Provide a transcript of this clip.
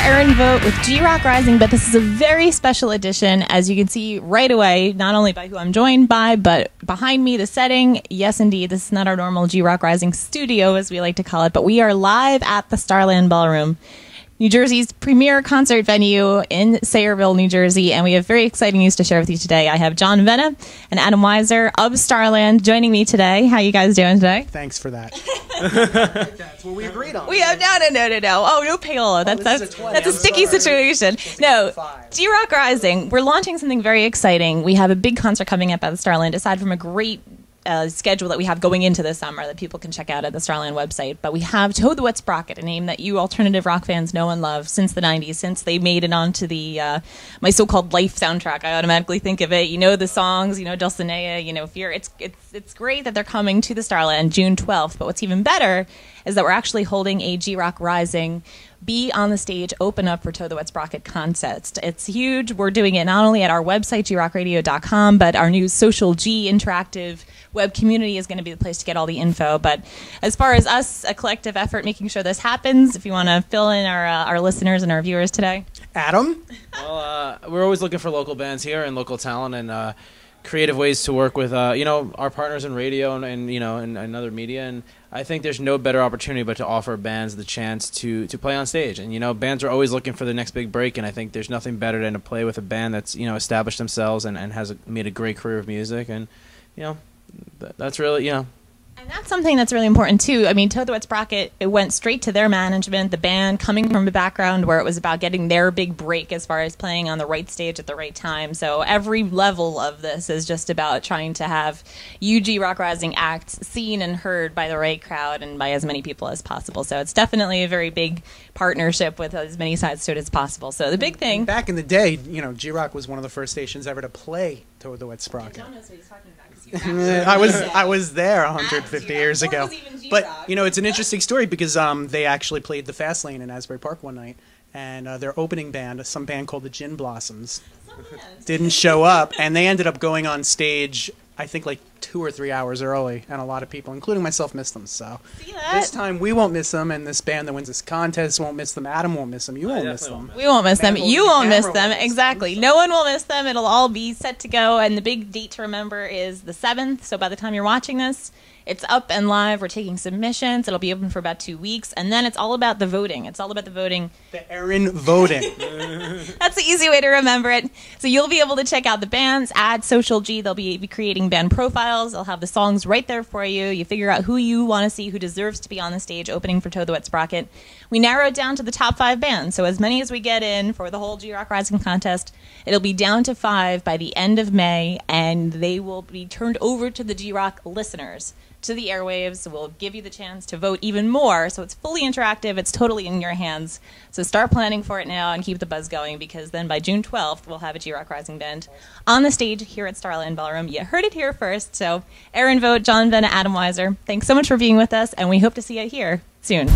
Erin Vogt with G-Rock Rising, but this is a very special edition, as you can see right away, not only by who I'm joined by, but behind me, the setting. Yes, indeed, this is not our normal G-Rock Rising studio, as we like to call it, but we are live at the Starland Ballroom, New Jersey's premier concert venue in Sayreville, New Jersey, and we have very exciting news to share with you today. I have John Venna and Adam Weiser of Starland joining me today. How you guys doing today? Thanks for that. That's what we agreed on. We have no. Oh, no payola. That's a sticky situation. No, G-Rock Rising. We're launching something very exciting. We have a big concert coming up at the Starland, aside from a great schedule that we have going into the summer that people can check out at the Starland website. But we have Toad the Wet Sprocket, a name that you alternative rock fans know and love since the 90s, since they made it onto the My So-Called Life soundtrack. I automatically think of it. You know the songs, you know Dulcinea, you know Fear. It's great that they're coming to the Starland June 12th, but what's even better is that we're actually holding a G-Rock Rising Be on the Stage, Open Up for Toad the Wet Sprocket contest. It's huge. We're doing it not only at our website, grockradio.com, but our new Social G interactive web community is going to be the place to get all the info. But as far as us, a collective effort making sure this happens, if you want to fill in our listeners and our viewers today. Adam? Well, we're always looking for local bands here and local talent and creative ways to work with, our partners in radio and other media. And I think there's no better opportunity but to offer bands the chance to play on stage. And, bands are always looking for the next big break, and I think there's nothing better than to play with a band that's, established themselves and has made a great career of music. And, that's really, And that's something that's really important, too. I mean, Toad the Wet Sprocket, it went straight to their management, the band coming from a background where it was about getting their big break as far as playing on the right stage at the right time. So every level of this is just about trying to have UG Rock Rising acts seen and heard by the right crowd and by as many people as possible. So it's definitely a very big partnership with as many sides to it as possible. So the big thing... Back in the day, G-Rock was one of the first stations ever to play Toad the Wet Sprocket. John knows what he's talking about. I was there 150 years ago. But it's an interesting story because they actually played the Fast Lane in Asbury Park one night, and their opening band, some band called the Gin Blossoms, didn't show up, and they ended up going on stage, I think, like 2 or 3 hours early, and a lot of people, including myself, missed them. So this time we won't miss them, and this band that wins this contest won't miss them. Adam won't miss them. You won't miss them. We won't miss them. You won't miss them. Exactly. No one will miss them. It'll all be set to go, and the big date to remember is the 7th. So by the time you're watching this, it's up and live. We're taking submissions. It'll be open for about 2 weeks, and then it's all about the voting. It's all about the voting. The Erin voting. That's the easy way to remember it. So you'll be able to check out the bands, add Social G. They'll be creating band profiles. They'll have the songs right there for you. You figure out who you want to see, who deserves to be on the stage opening for Toad the Wet Sprocket. We narrow it down to the top 5 bands. So as many as we get in for the whole G-Rock Rising contest, it'll be down to 5 by the end of May, and they will be turned over to the G-Rock listeners, to the airwaves. We'll give you the chance to vote even more, so it's fully interactive. It's totally in your hands. So start planning for it now and keep the buzz going, because then by June 12th, we'll have a G-Rock Rising band on the stage here at Starland Ballroom. You heard it here first. So Erin Vogt, John Venna, Adam Weiser, thanks so much for being with us, and we hope to see you here soon.